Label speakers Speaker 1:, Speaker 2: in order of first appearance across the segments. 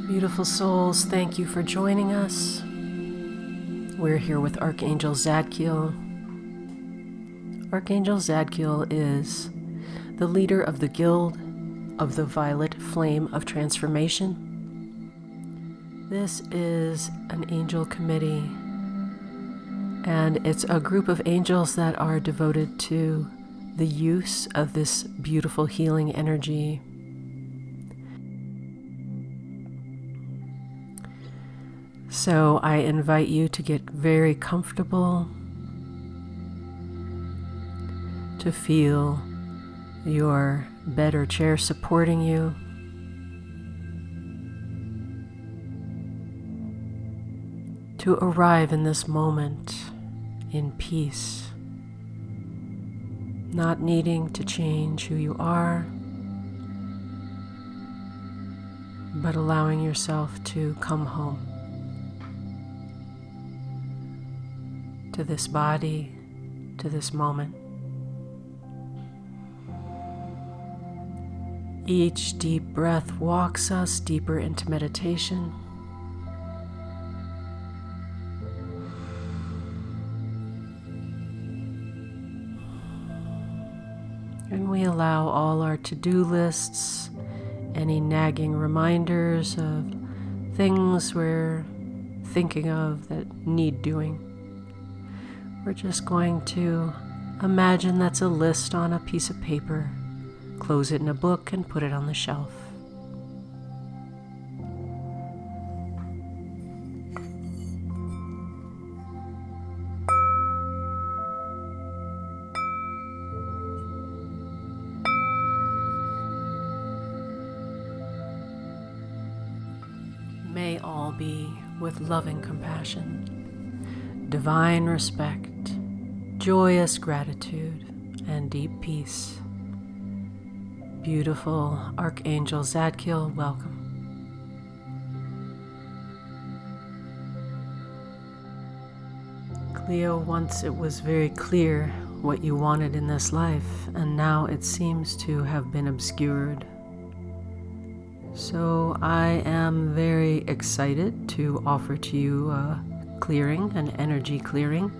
Speaker 1: Beautiful souls, thank you for joining us. We're here with Archangel Zadkiel. Archangel Zadkiel is the leader of the Guild of the Violet Flame of Transformation. This is an angel committee, and it's a group of angels that are devoted to the use of this beautiful healing energy. So I invite you to get very comfortable, to feel your bed or chair supporting you. To arrive in this moment in peace, not needing to change who you are, but allowing yourself to come home to this body, to this moment. Each deep breath walks us deeper into meditation. And we allow all our to-do lists, any nagging reminders of things we're thinking of that need doing. We're just going to imagine that's a list on a piece of paper, close it in a book, and put it on the shelf. May all be with loving compassion, divine respect, joyous gratitude, and deep peace. Beautiful Archangel Zadkiel, welcome. Cleo, once it was very clear what you wanted in this life, and now it seems to have been obscured. So I am very excited to offer to you a clearing, an energy clearing,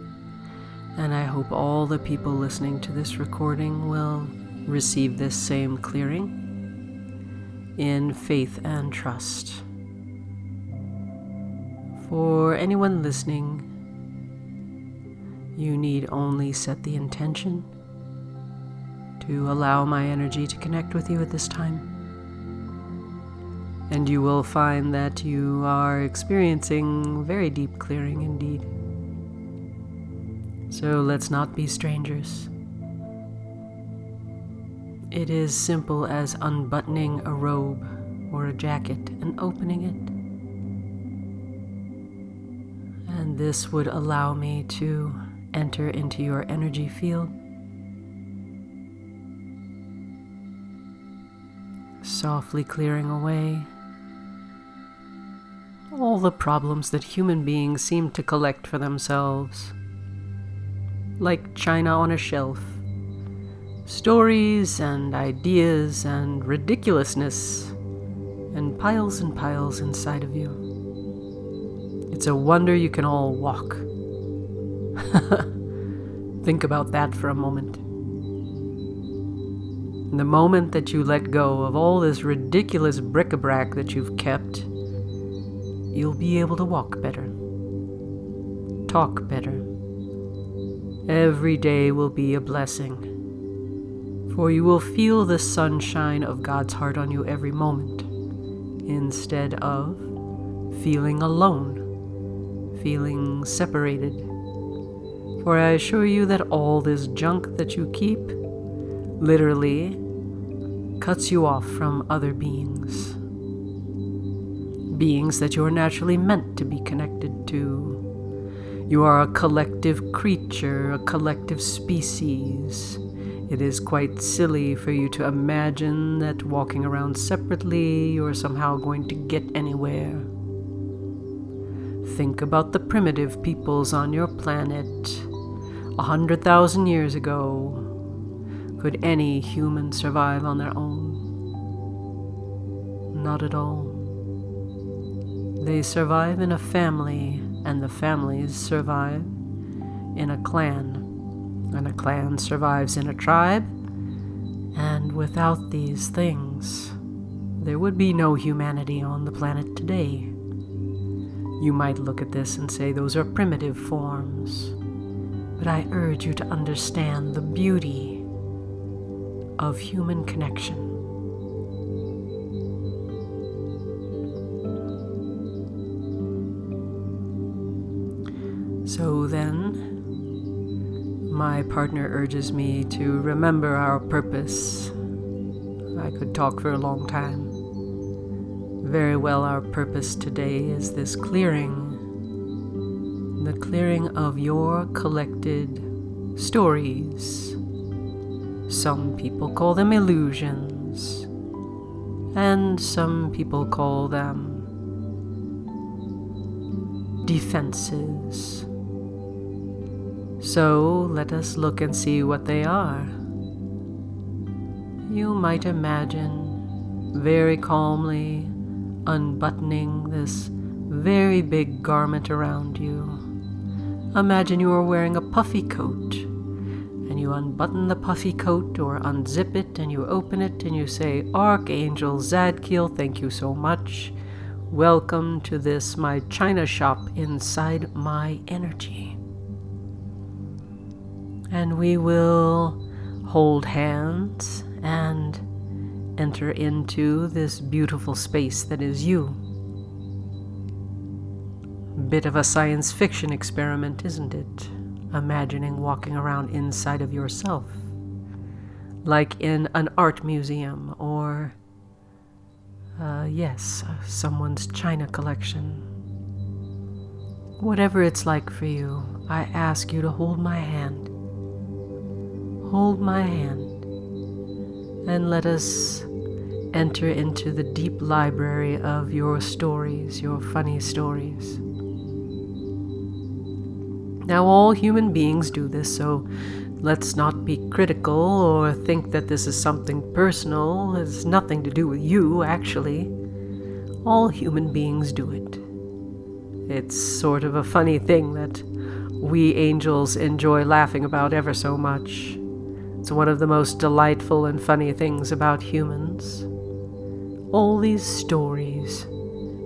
Speaker 1: and I hope all the people listening to this recording will receive this same clearing in faith and trust. For anyone listening, you need only set the intention to allow my energy to connect with you at this time. And you will find that you are experiencing very deep clearing indeed. So let's not be strangers. It is simple as unbuttoning a robe or a jacket and opening it. And this would allow me to enter into your energy field, softly clearing away all the problems that human beings seem to collect for themselves, like china on a shelf. Stories and ideas and ridiculousness and piles inside of you. It's a wonder you can all walk. Think about that for a moment. The moment that you let go of all this ridiculous bric-a-brac that you've kept, you'll be able to walk better, talk better. Every day will be a blessing, for you will feel the sunshine of God's heart on you every moment, instead of feeling alone, feeling separated. For I assure you that all this junk that you keep literally cuts you off from other beings. Beings that you are naturally meant to be connected to. You are a collective creature, a collective species. It is quite silly for you to imagine that walking around separately you're somehow going to get anywhere. Think about the primitive peoples on your planet 100,000 years ago. Could any human survive on their own? Not at all. They survive in a family, and the families survive in a clan, and a clan survives in a tribe, and without these things, there would be no humanity on the planet today. You might look at this and say those are primitive forms, but I urge you to understand the beauty of human connection. So then, my partner urges me to remember our purpose. I could talk for a long time. Very well, our purpose today is this clearing. The clearing of your collected stories. Some people call them illusions, and some people call them defenses. So let us look and see what they are. You might imagine very calmly unbuttoning this very big garment around you. Imagine you are wearing a puffy coat, and you unbutton the puffy coat or unzip it, and you open it and you say, "Archangel Zadkiel, thank you so much. Welcome to this, my china shop inside my energy." And we will hold hands and enter into this beautiful space that is you. Bit of a science fiction experiment, isn't it? Imagining walking around inside of yourself, like in an art museum or, someone's china collection. Whatever it's like for you, I ask you to hold my hand. Hold my hand, and let us enter into the deep library of your stories, your funny stories. Now, all human beings do this, so let's not be critical or think that this is something personal. It has nothing to do with you, actually. All human beings do it. It's sort of a funny thing that we angels enjoy laughing about ever so much. It's one of the most delightful and funny things about humans. All these stories.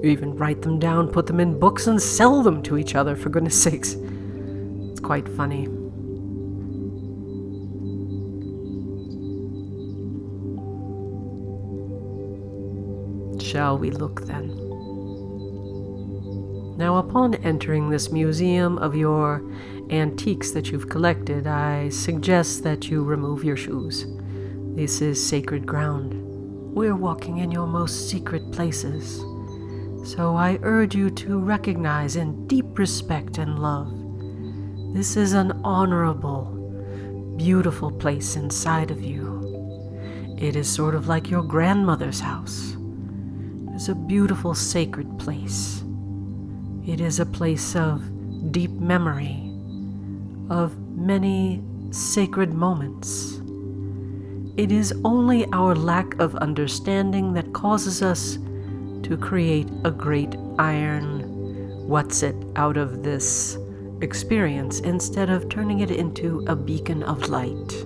Speaker 1: You even write them down, put them in books, and sell them to each other, for goodness sakes. It's quite funny. Shall we look then? Now, upon entering this museum of your antiques that you've collected, I suggest that you remove your shoes. This is sacred ground. We're walking in your most secret places. So I urge you to recognize in deep respect and love, this is an honorable, beautiful place inside of you. It is sort of like your grandmother's house. It's a beautiful, sacred place. It is a place of deep memory, of many sacred moments. It is only our lack of understanding that causes us to create a great iron what's-it out of this experience instead of turning it into a beacon of light.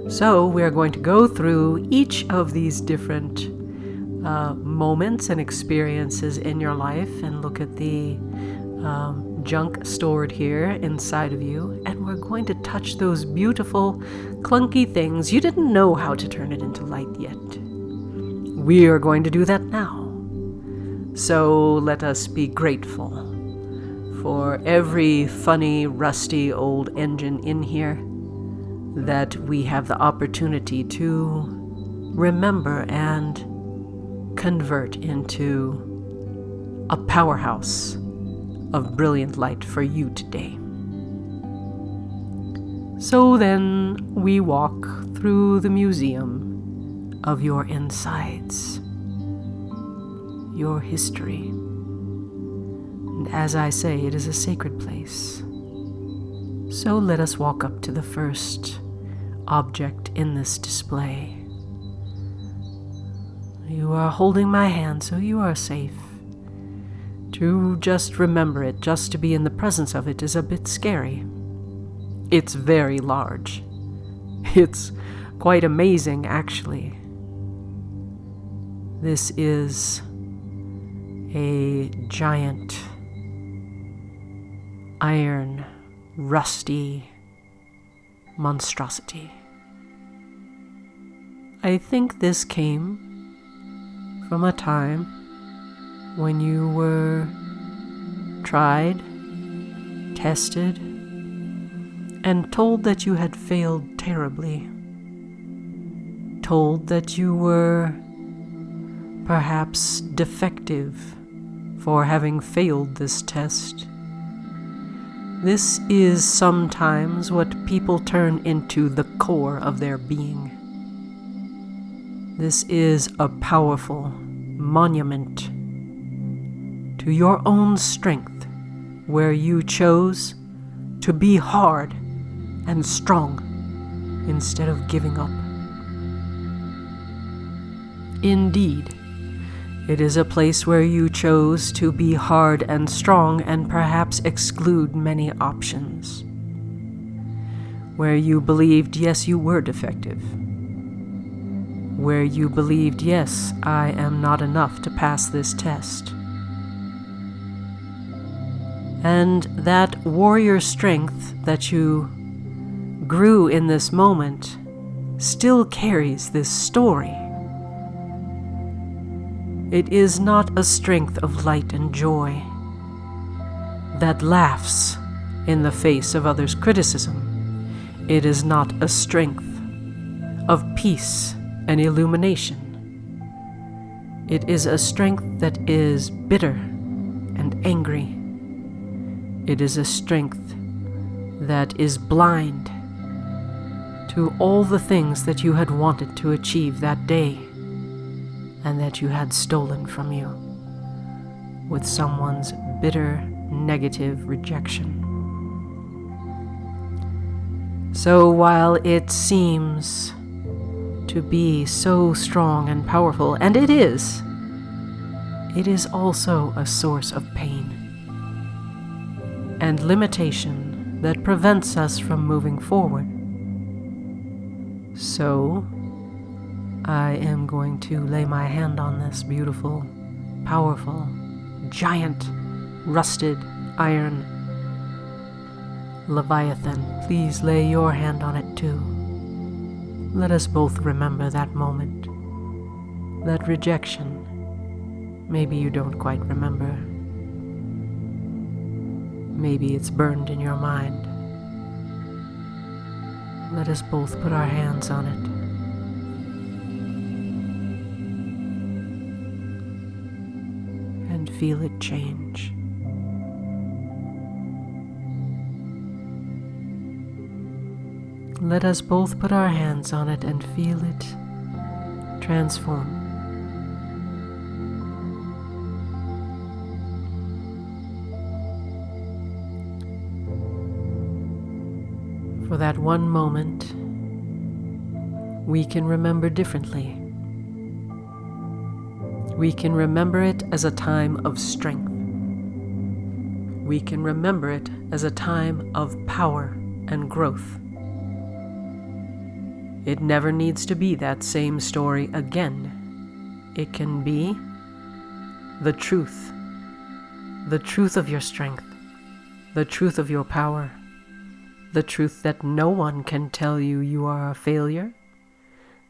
Speaker 1: So we're going to go through each of these different moments and experiences in your life and look at the junk stored here inside of you, and we're going to touch those beautiful, clunky things you didn't know how to turn it into light yet. We are going to do that now. So let us be grateful for every funny, rusty old engine in here that we have the opportunity to remember and convert into a powerhouse of brilliant light for you today. So then we walk through the museum of your insides, your history. And as I say, it is a sacred place. So let us walk up to the first object in this display. You are holding my hand, so you are safe. To just remember it, just to be in the presence of it, is a bit scary. It's very large. It's quite amazing, actually. This is a giant, iron, rusty monstrosity. I think this came from a time when you were tried, tested, and told that you had failed terribly. Told that you were perhaps defective for having failed this test. This is sometimes what people turn into the core of their being. This is a powerful monument to your own strength, where you chose to be hard and strong instead of giving up. Indeed, it is a place where you chose to be hard and strong and perhaps exclude many options. Where you believed, yes, you were defective. Where you believed, yes, I am not enough to pass this test. And that warrior strength that you grew in this moment still carries this story. It is not a strength of light and joy that laughs in the face of others' criticism. It is not a strength of peace and illumination. It is a strength that is bitter and angry. It is a strength that is blind to all the things that you had wanted to achieve that day and that you had stolen from you with someone's bitter, negative rejection. So while it seems to be so strong and powerful, and it is also a source of pain and limitation that prevents us from moving forward. So, I am going to lay my hand on this beautiful, powerful, giant, rusted iron Leviathan. Please lay your hand on it too. Let us both remember that moment, that rejection. Maybe you don't quite remember. Maybe it's burned in your mind. Let us both put our hands on it. And feel it change. Let us both put our hands on it and feel it transform. For that one moment, we can remember differently. We can remember it as a time of strength. We can remember it as a time of power and growth. It never needs to be that same story again. It can be the truth of your strength, the truth of your power, the truth that no one can tell you you are a failure,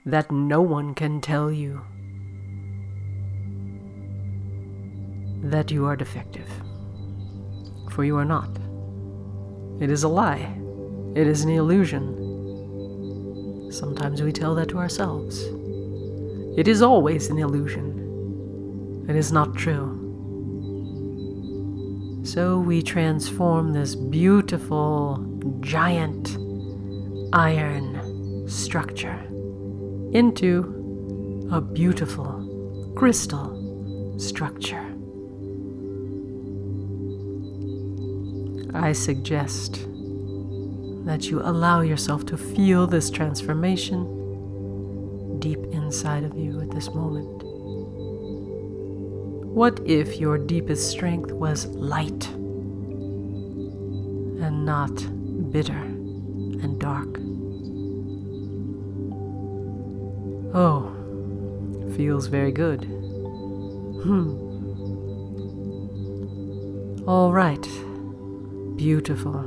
Speaker 1: that no one can tell you that you are defective, for you are not. It is a lie. It is an illusion. Sometimes we tell that to ourselves. It is always an illusion. It is not true. So we transform this beautiful, giant iron structure into a beautiful crystal structure. I suggest that you allow yourself to feel this transformation deep inside of you at this moment. What if your deepest strength was light and not bitter and dark? Oh, feels very good. All right, beautiful.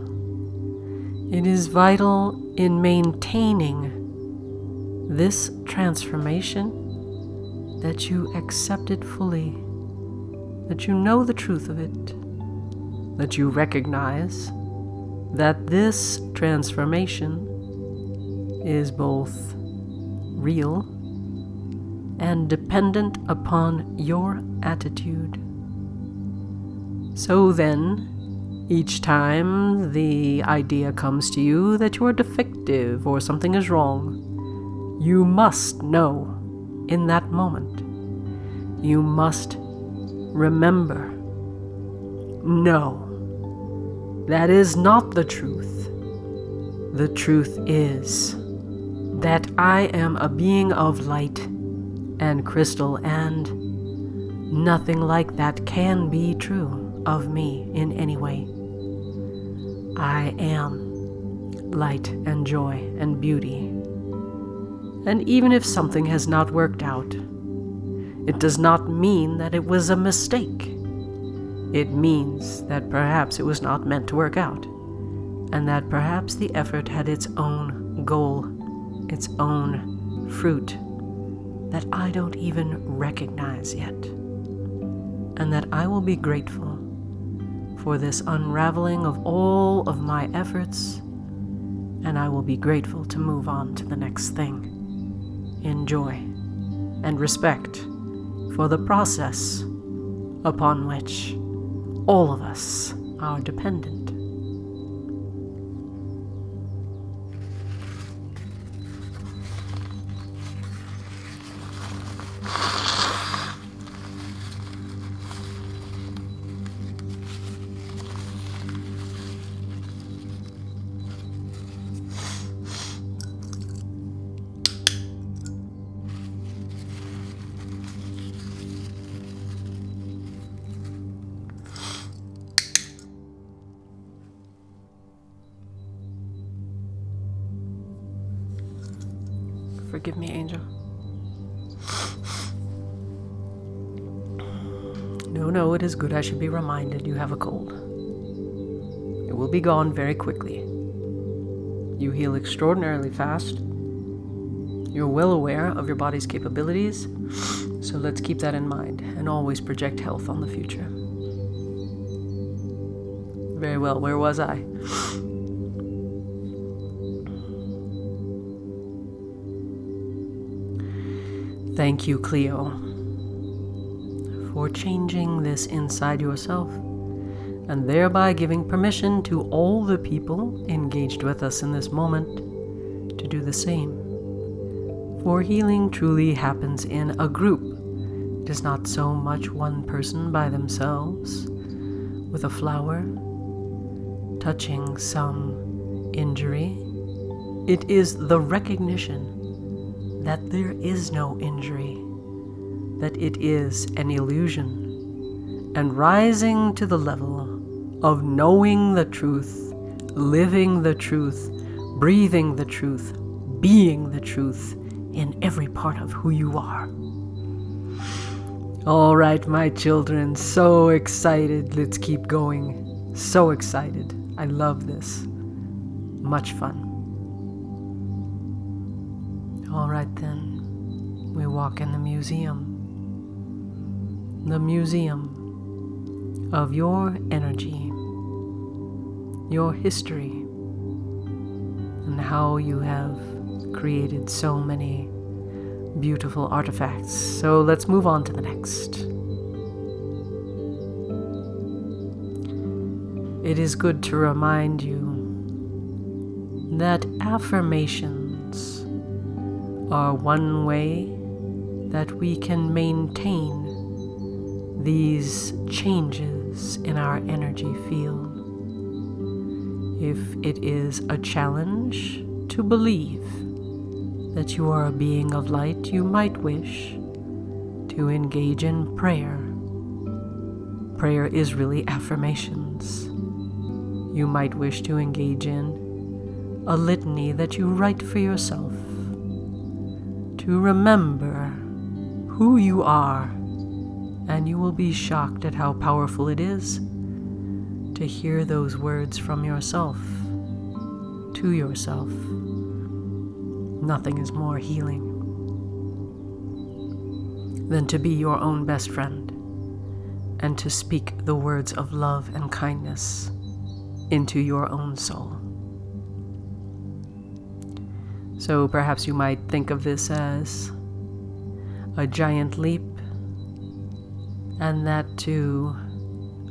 Speaker 1: It is vital in maintaining this transformation that you accept it fully, that you know the truth of it, that you recognize that this transformation is both real and dependent upon your attitude. So then, each time the idea comes to you that you are defective or something is wrong, you must know in that moment. You must remember, no, that is not the truth. The truth is that I am a being of light and crystal, and nothing like that can be true of me in any way. I am light and joy and beauty. And even if something has not worked out, it does not mean that it was a mistake. It means that perhaps it was not meant to work out, and that perhaps the effort had its own goal, its own fruit that I don't even recognize yet, and that I will be grateful for this unraveling of all of my efforts, and I will be grateful to move on to the next thing in joy and respect for the process upon which all of us are dependent. Forgive me, Angel. No, it is good I should be reminded you have a cold. It will be gone very quickly. You heal extraordinarily fast. You're well aware of your body's capabilities, so let's keep that in mind and always project health on the future. Very well, where was I? Thank you, Cleo, for changing this inside yourself and thereby giving permission to all the people engaged with us in this moment to do the same. For healing truly happens in a group. It is not so much one person by themselves with a flower touching some injury. It is the recognition that there is no injury, that it is an illusion, and rising to the level of knowing the truth, living the truth, breathing the truth, being the truth in every part of who you are. All right, my children, so excited. Let's keep going. So excited. I love this. Much fun. All right then, we walk in the museum of your energy, your history, and how you have created so many beautiful artifacts. So let's move on to the next. It is good to remind you that affirmations are one way that we can maintain these changes in our energy field. If it is a challenge to believe that you are a being of light, you might wish to engage in prayer prayer is really affirmations. You might wish to engage in a litany that you write for yourself to remember who you are, and you will be shocked at how powerful it is to hear those words from yourself, to yourself. Nothing is more healing than to be your own best friend and to speak the words of love and kindness into your own soul. So perhaps you might think of this as a giant leap, and that to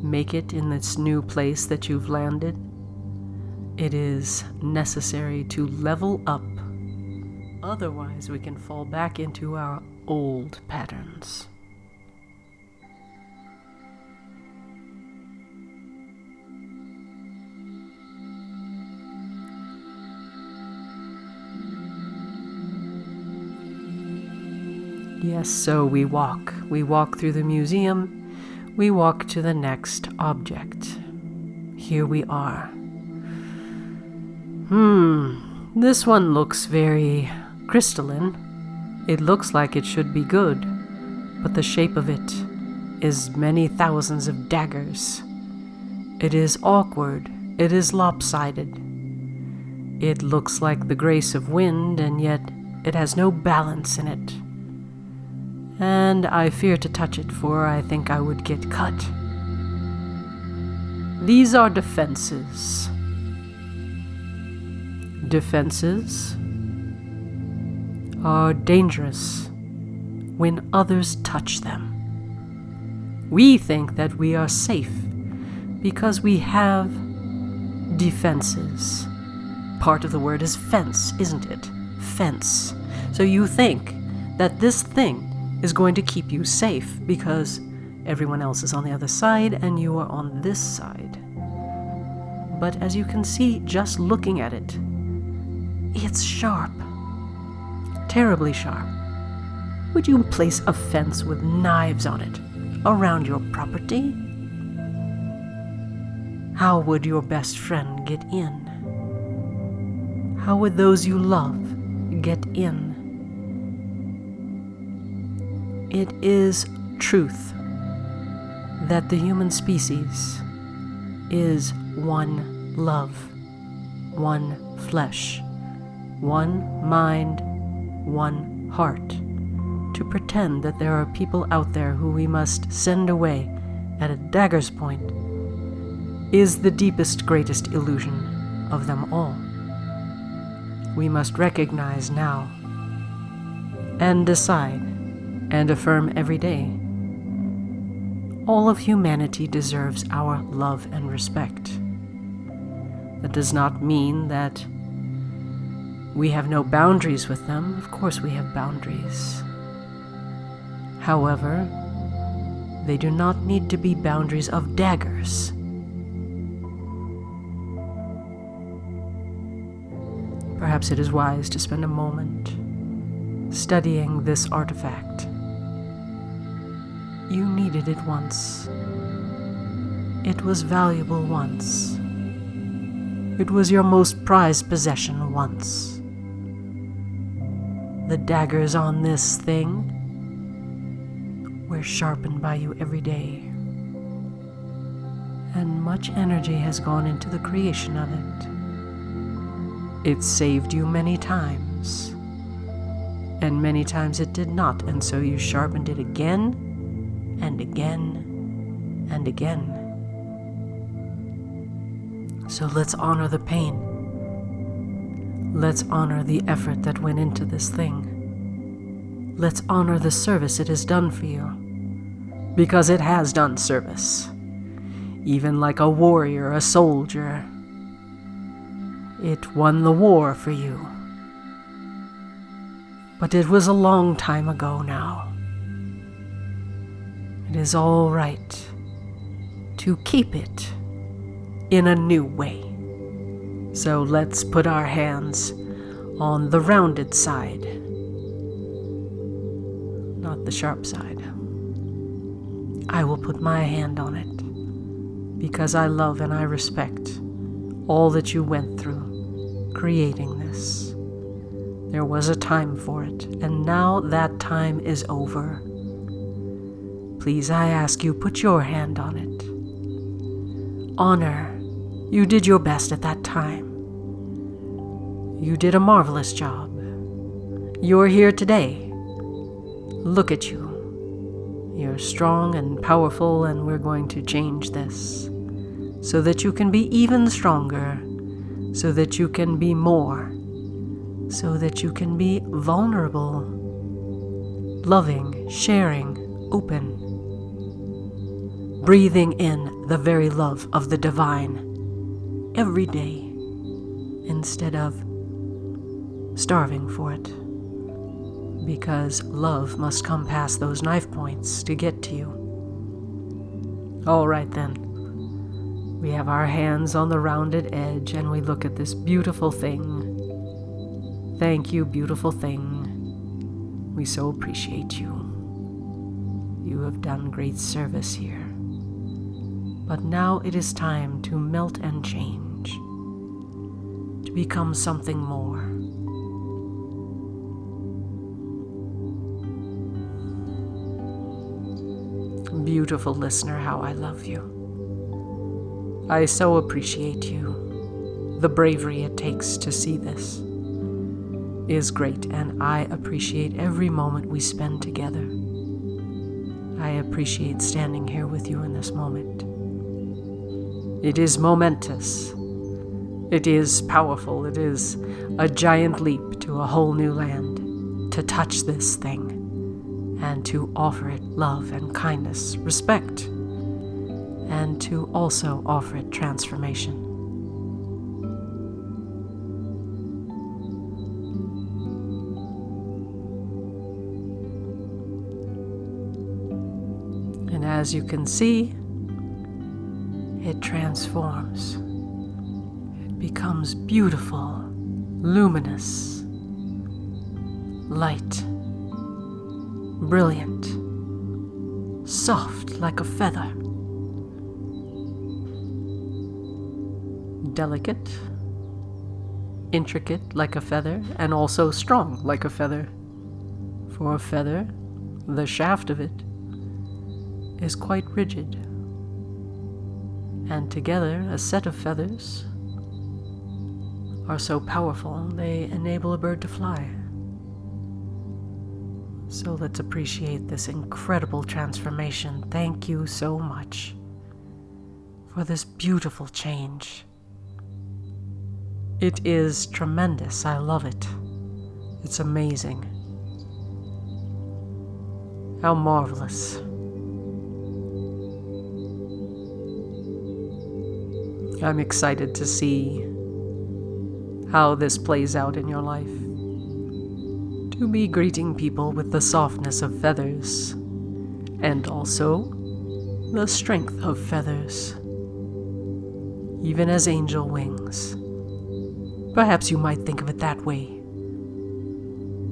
Speaker 1: make it in this new place that you've landed, it is necessary to level up. Otherwise, we can fall back into our old patterns. Yes, so we walk through the museum, we walk to the next object. Here we are. This one looks very crystalline. It looks like it should be good, but the shape of it is many thousands of daggers. It is awkward, it is lopsided. It looks like the grace of wind, and yet it has no balance in it. And I fear to touch it, for I think I would get cut. These are defenses. Defenses are dangerous when others touch them. We think that we are safe because we have defenses. Part of the word is fence, isn't it? Fence. So you think that this thing is going to keep you safe because everyone else is on the other side and you are on this side. But as you can see, just looking at it, it's sharp. Terribly sharp. Would you place a fence with knives on it around your property? How would your best friend get in? How would those you love get in? It is truth that the human species is one love, one flesh, one mind, one heart. To pretend that there are people out there who we must send away at a dagger's point is the deepest, greatest illusion of them all. We must recognize now and decide and affirm every day. All of humanity deserves our love and respect. That does not mean that we have no boundaries with them. Of course we have boundaries. However, they do not need to be boundaries of daggers. Perhaps it is wise to spend a moment studying this artifact. You needed it once. It was valuable once. It was your most prized possession once. The daggers on this thing were sharpened by you every day, and much energy has gone into the creation of it. It saved you many times, and many times it did not, and so you sharpened it again and again and again. So let's honor the pain. Let's honor the effort that went into this thing. Let's honor the service it has done for you, because it has done service. Even like a warrior, a soldier, it won the war for you. But it was a long time ago now. It is all right to keep it in a new way. So let's put our hands on the rounded side, not the sharp side. I will put my hand on it, because I love and I respect all that you went through creating this. There was a time for it, and now that time is over. Please, I ask you, put your hand on it. Honor, you did your best at that time. You did a marvelous job. You're here today. Look at you. You're strong and powerful, and we're going to change this so that you can be even stronger, so that you can be more, so that you can be vulnerable, loving, sharing, open, breathing in the very love of the divine every day instead of starving for it. Because love must come past those knife points to get to you. All right then. We have our hands on the rounded edge and we look at this beautiful thing. Thank you, beautiful thing. We so appreciate you. You have done great service here. But now it is time to melt and change, to become something more. Beautiful listener, how I love you. I so appreciate you. The bravery it takes to see this is great, and I appreciate every moment we spend together. I appreciate standing here with you in this moment. It is momentous. It is powerful. It is a giant leap to a whole new land, to touch this thing and to offer it love and kindness, respect, and to also offer it transformation. And as you can see, it transforms. It becomes beautiful, luminous, light, brilliant, soft like a feather, delicate, intricate like a feather, and also strong like a feather. For a feather, the shaft of it is quite rigid, and together a set of feathers are so powerful they enable a bird to fly. So let's appreciate this incredible transformation. Thank you so much for this beautiful change. It is tremendous. I love it. It's amazing. How marvelous. I'm excited to see how this plays out in your life. To be greeting people with the softness of feathers, and also the strength of feathers, even as angel wings. Perhaps you might think of it that way.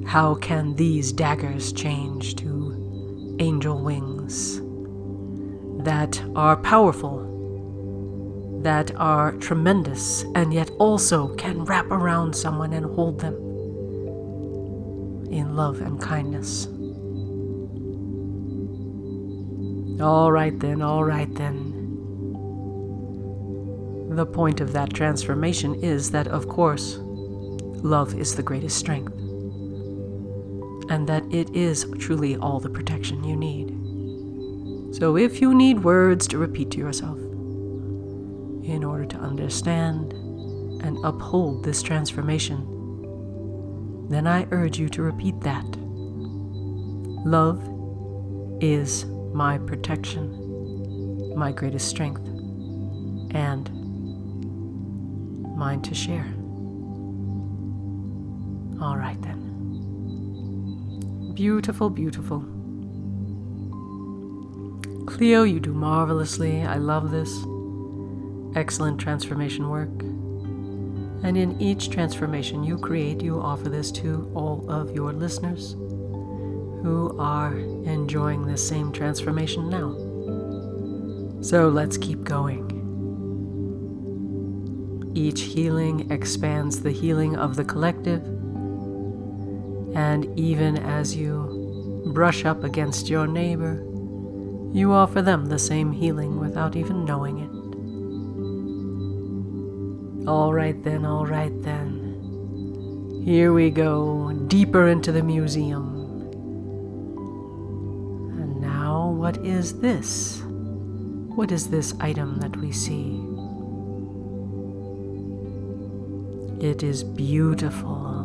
Speaker 1: How can these daggers change to angel wings that are powerful, that are tremendous, and yet also can wrap around someone and hold them in love and kindness? All right then, all right then. The point of that transformation is that, of course, love is the greatest strength, and that it is truly all the protection you need. So if you need words to repeat to yourself in order to understand and uphold this transformation, then I urge you to repeat that. Love is my protection, my greatest strength, and mine to share. All right then. Beautiful, beautiful. Cleo, you do marvelously. I love this. Excellent transformation work. And in each transformation you create, you offer this to all of your listeners who are enjoying this same transformation now. So let's keep going. Each healing expands the healing of the collective, and even as you brush up against your neighbor, you offer them the same healing without even knowing it. All right then. Here we go, deeper into the museum. And now, what is this? What is this item that we see? It is beautiful.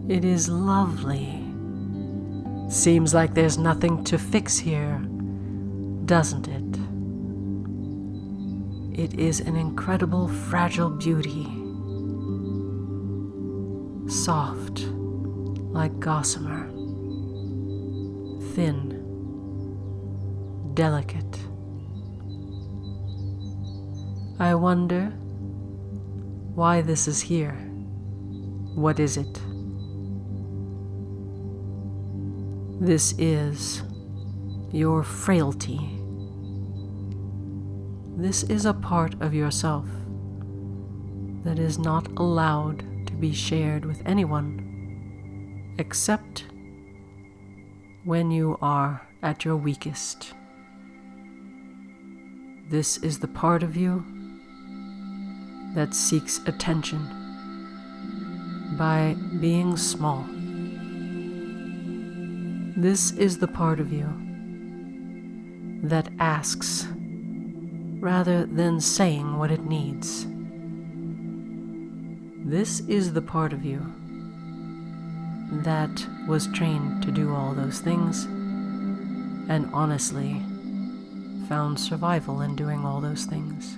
Speaker 1: It is lovely. Seems like there's nothing to fix here, doesn't it? It is an incredible, fragile beauty. Soft, like gossamer. Thin, delicate. I wonder why this is here. What is it? This is your frailty. This is a part of yourself that is not allowed to be shared with anyone except when you are at your weakest. This is the part of you that seeks attention by being small. This is the part of you that asks rather than saying what it needs. This is the part of you that was trained to do all those things and honestly found survival in doing all those things.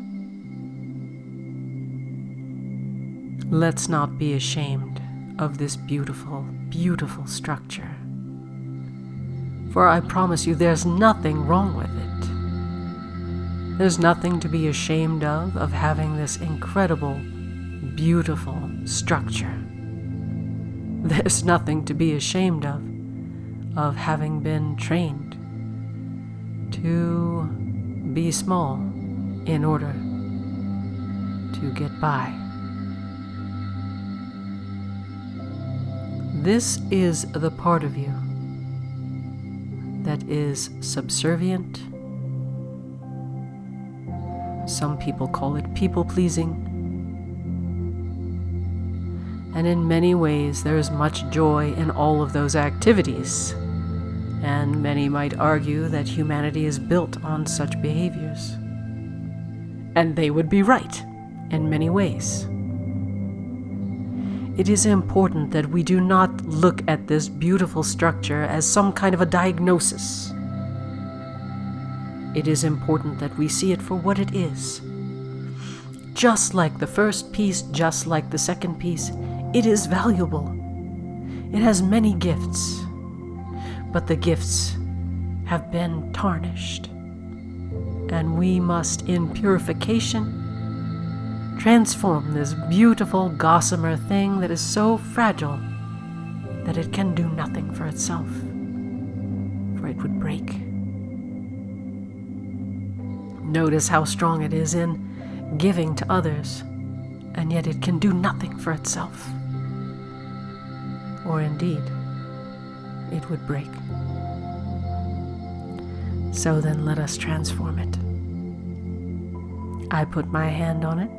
Speaker 1: Let's not be ashamed of this beautiful, beautiful structure. For I promise you, there's nothing wrong with it. There's nothing to be ashamed of having this incredible, beautiful structure. There's nothing to be ashamed of having been trained to be small in order to get by. This is the part of you that is subservient. Some people call it people-pleasing. And in many ways, there is much joy in all of those activities. And many might argue that humanity is built on such behaviors. And they would be right in many ways. It is important that we do not look at this beautiful structure as some kind of a diagnosis. It is important that we see it for what it is. Just like the first piece, just like the second piece, it is valuable. It has many gifts, but the gifts have been tarnished. And we must, in purification, transform this beautiful gossamer thing that is so fragile that it can do nothing for itself, for it would break. Notice how strong it is in giving to others, and yet it can do nothing for itself. Or indeed, it would break. So then let us transform it. I put my hand on it,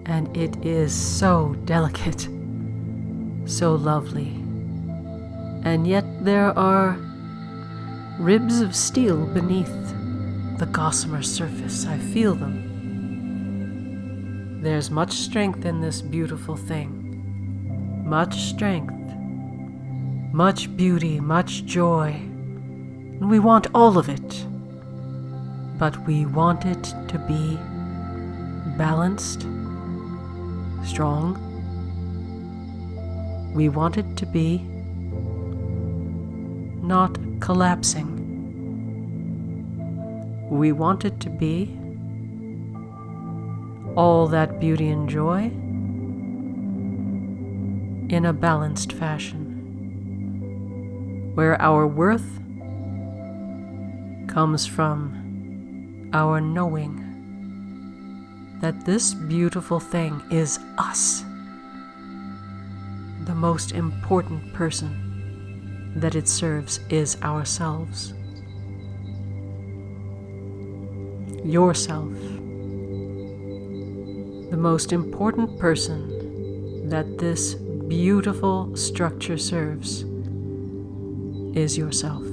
Speaker 1: and it is so delicate, so lovely. And yet there are ribs of steel beneath the gossamer surface. I feel them. There's much strength in this beautiful thing. Much strength, much beauty, much joy. And we want all of it. But we want it to be balanced, strong. We want it to be not collapsing. We want it to be all that beauty and joy in a balanced fashion, where our worth comes from our knowing that this beautiful thing is us. The most important person that it serves is ourselves. Yourself. The most important person that this beautiful structure serves is yourself.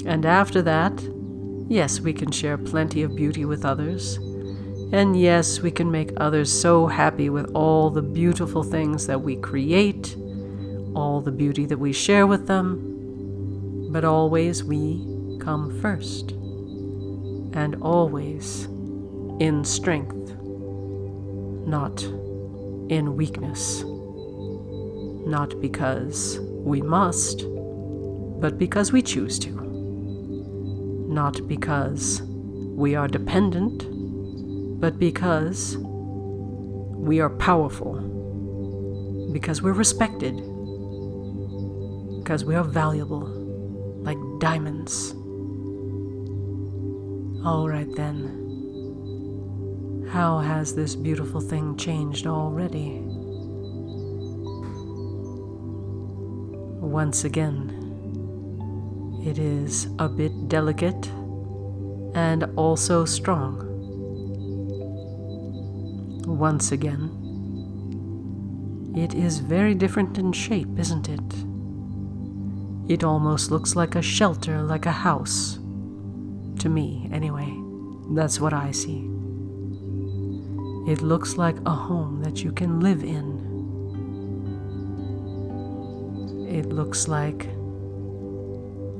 Speaker 1: And after that, yes, we can share plenty of beauty with others. And yes, we can make others so happy with all the beautiful things that we create, all the beauty that we share with them. But always we come first. And always in strength, not in weakness. Not because we must, but because we choose to. Not because we are dependent, but because we are powerful, because we're respected, because we are valuable, like diamonds. All right then, how has this beautiful thing changed already? Once again, it is a bit delicate and also strong. Once again, it is very different in shape, isn't it? It almost looks like a shelter, like a house. To me, anyway. That's what I see. It looks like a home that you can live in. It looks like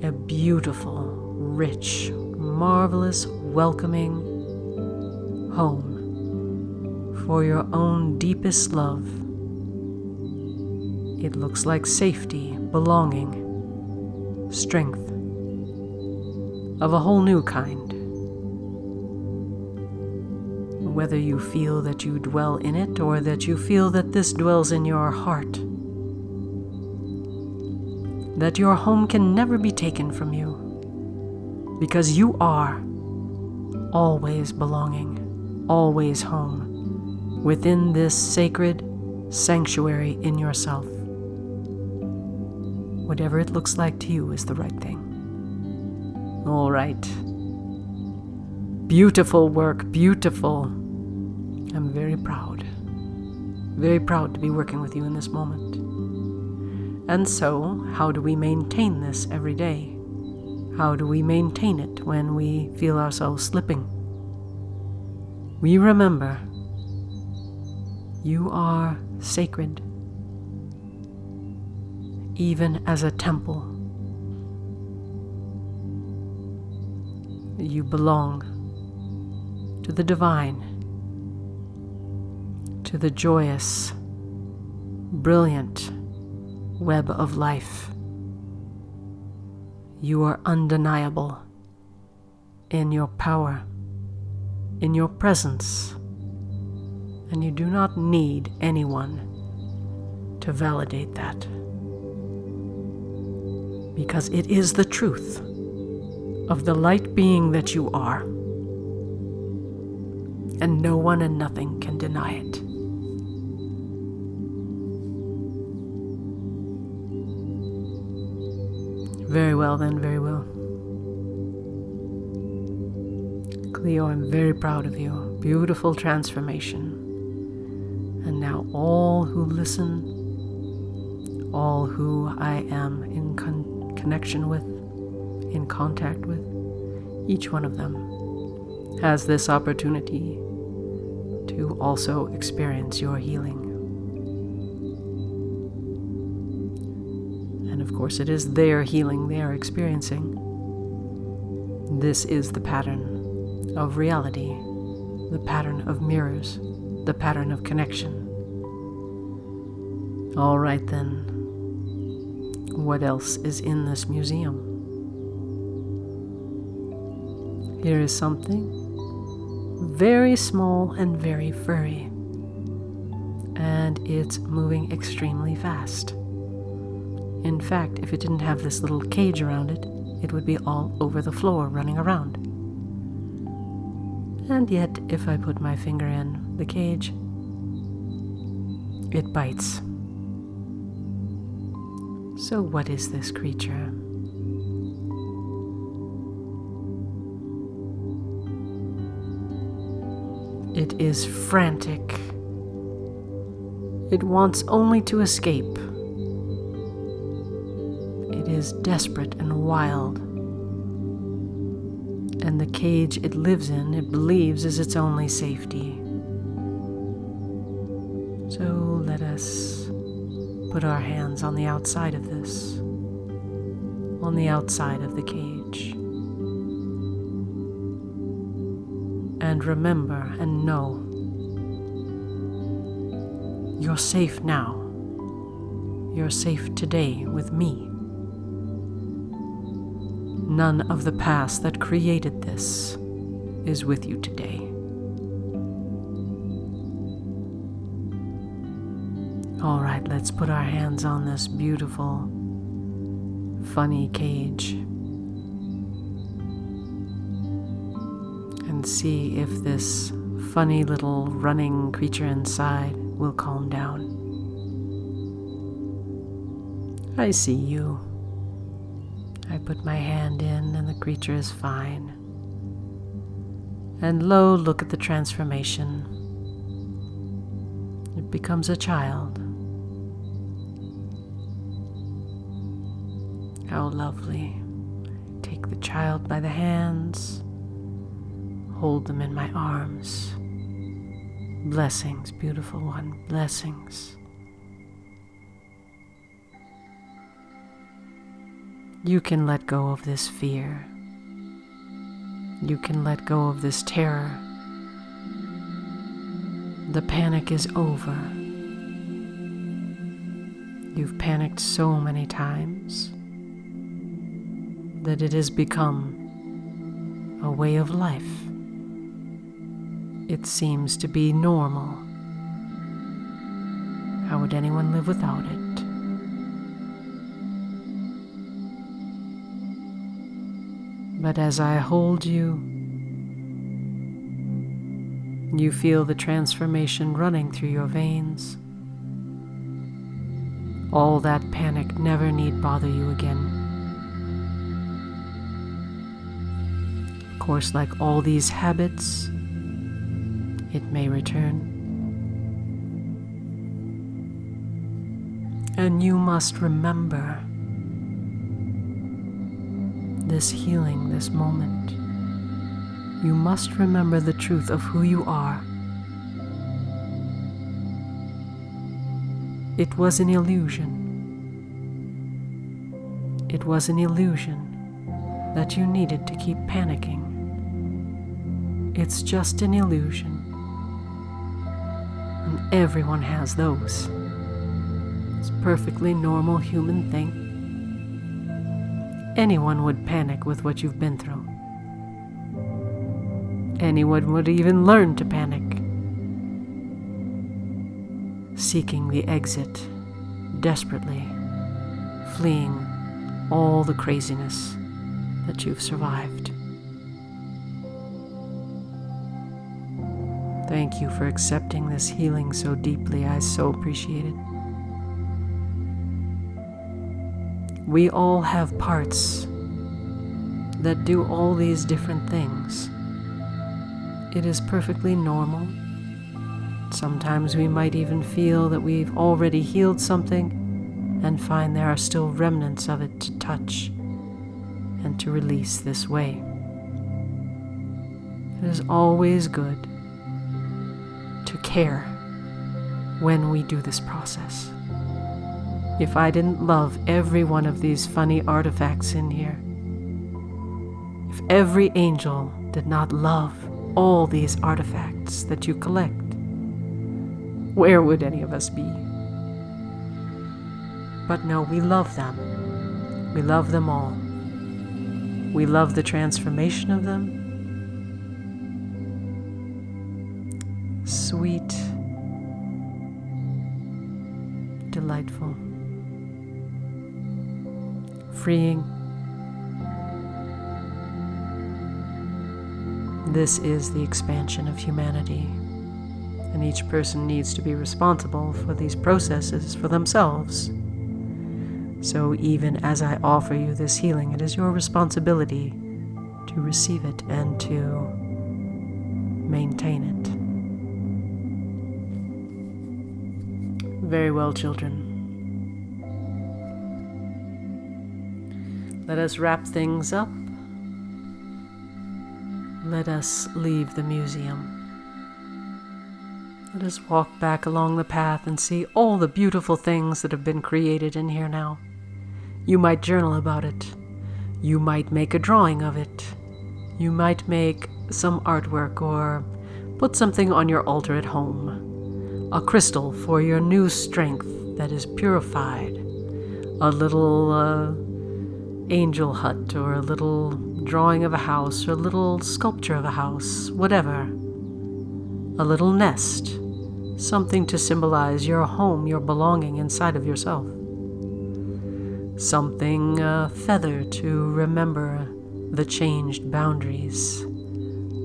Speaker 1: a beautiful, rich, marvelous, welcoming home for your own deepest love. It looks like safety, belonging, strength of a whole new kind. Whether you feel that you dwell in it or that you feel that this dwells in your heart, that your home can never be taken from you, because you are always belonging, always home, within this sacred sanctuary in yourself. Whatever it looks like to you is the right thing. All right. Beautiful work, beautiful. I'm very proud to be working with you in this moment. And so, how do we maintain this every day? How do we maintain it when we feel ourselves slipping? We remember, you are sacred, even as a temple. You belong to the divine, to the joyous, brilliant web of life. You are undeniable in your power, in your presence, and you do not need anyone to validate that, because it is the truth of the light being that you are, and no one and nothing can deny it. Very well then, very well. Cleo, I'm very proud of you. Beautiful transformation. And now all who listen, all who I am in connection with, in contact with, each one of them has this opportunity to also experience your healing. And of course, it is their healing they are experiencing. This is the pattern of reality, the pattern of mirrors, the pattern of connection. All right then, what else is in this museum? Here is something very small and very furry, and it's moving extremely fast. In fact, if it didn't have this little cage around it, it would be all over the floor running around. And yet, if I put my finger in the cage, it bites. So what is this creature? It is frantic. It wants only to escape. It is desperate and wild. And the cage it lives in, it believes, is its only safety. So let us put our hands on the outside of this, on the outside of the cage. And remember and know, you're safe now. You're safe today with me. None of the past that created this is with you today. All right, let's put our hands on this beautiful, funny cage and see if this funny little running creature inside will calm down. I see you. I put my hand in and the creature is fine. And lo, look at the transformation. It becomes a child. How lovely. Take the child by the hands, hold them in my arms. Blessings, beautiful one, blessings. You can let go of this fear. You can let go of this terror. The panic is over. You've panicked so many times that it has become a way of life. It seems to be normal. How would anyone live without it? But as I hold you, you feel the transformation running through your veins. All that panic never need bother you again. Of course, like all these habits, it may return. And you must remember this healing, this moment. You must remember the truth of who you are. It was an illusion. It was an illusion that you needed to keep panicking. It's just an illusion. And everyone has those. It's a perfectly normal human thing. Anyone would panic with what you've been through. Anyone would even learn to panic, seeking the exit, desperately, fleeing all the craziness that you've survived. Thank you for accepting this healing so deeply. I so appreciate it. We all have parts that do all these different things. It is perfectly normal. Sometimes we might even feel that we've already healed something and find there are still remnants of it to touch and to release this way. It is always good to care when we do this process. If I didn't love every one of these funny artifacts in here, if every angel did not love all these artifacts that you collect, where would any of us be? But no, we love them. We love them all. We love the transformation of them. Sweet, delightful, freeing. This is the expansion of humanity, and each person needs to be responsible for these processes for themselves. So even as I offer you this healing, it is your responsibility to receive it and to maintain it. Very well, children. Let us wrap things up. Let us leave the museum. Let us walk back along the path and see all the beautiful things that have been created in here now. You might journal about it. You might make a drawing of it. You might make some artwork or put something on your altar at home. A crystal for your new strength that is purified. A little angel hut, or a little drawing of a house, or a little sculpture of a house, whatever. A little nest, something to symbolize your home, your belonging inside of yourself. Something, a feather to remember the changed boundaries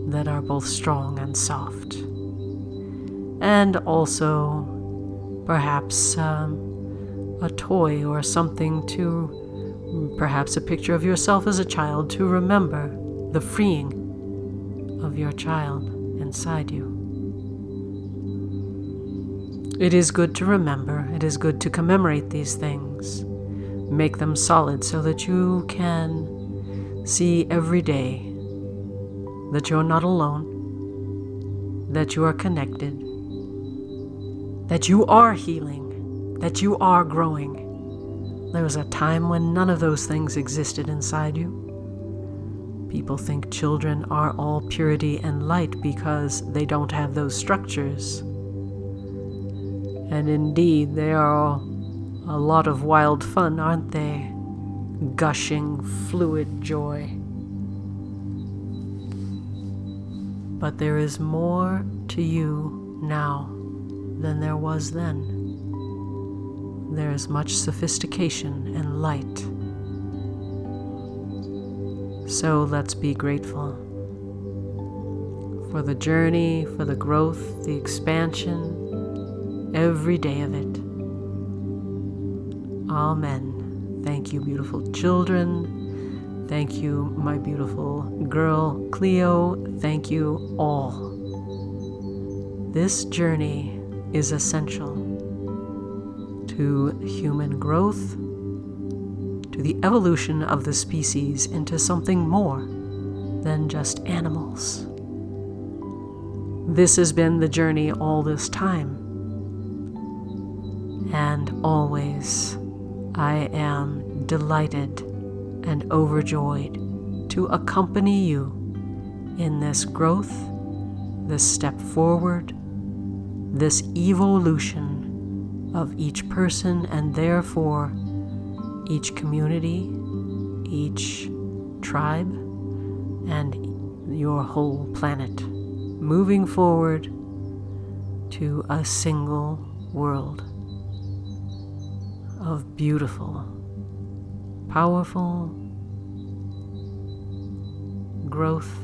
Speaker 1: that are both strong and soft. And also, perhaps, a toy or something to, perhaps a picture of yourself as a child to remember the freeing of your child inside you. It is good to remember, it is good to commemorate these things. Make them solid so that you can see every day that you're not alone, that you are connected, that you are healing, that you are growing. There was a time when none of those things existed inside you. People think children are all purity and light because they don't have those structures. And indeed, they are a lot of wild fun, aren't they? Gushing, fluid joy. But there is more to you now than there was then. There is much sophistication and light. So let's be grateful for the journey, for the growth, the expansion, every day of it. Amen. Thank you, beautiful children. Thank you, my beautiful girl, Cleo. Thank you all. This journey is essential to human growth, to the evolution of the species into something more than just animals. This has been the journey all this time. And always I am delighted and overjoyed to accompany you in this growth, this step forward, this evolution of each person, and therefore each community, each tribe, and your whole planet, moving forward to a single world of beautiful, powerful growth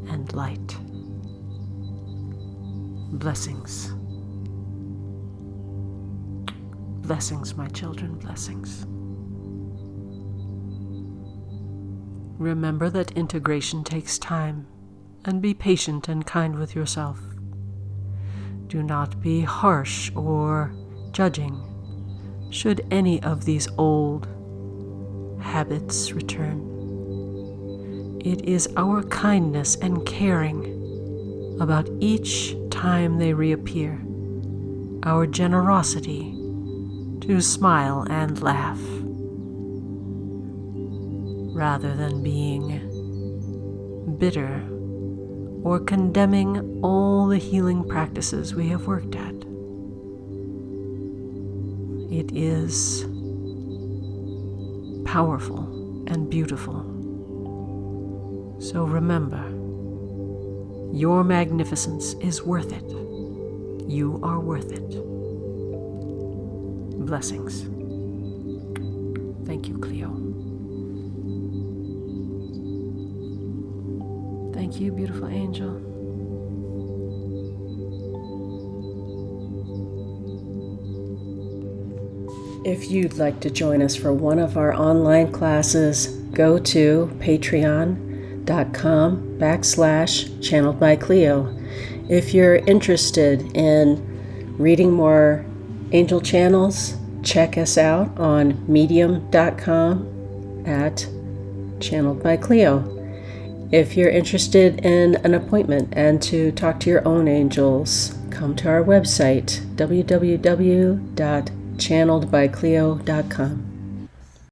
Speaker 1: and light. Blessings. Blessings, my children, blessings. Remember that integration takes time, and be patient and kind with yourself. Do not be harsh or judging should any of these old habits return. It is our kindness and caring about each time they reappear, our generosity to smile and laugh, rather than being bitter or condemning all the healing practices we have worked at. It is powerful and beautiful. So remember, your magnificence is worth it. You are worth it. Blessings. Thank you, Cleo. Thank you, beautiful angel. If you'd like to join us for one of our online classes, go to patreon.com/channeled by Cleo. If you're interested in reading more angel channels, check us out on medium.com at channeled by Cleo. If you're interested in an appointment and to talk to your own angels, come to our website, www.channeledbycleo.com.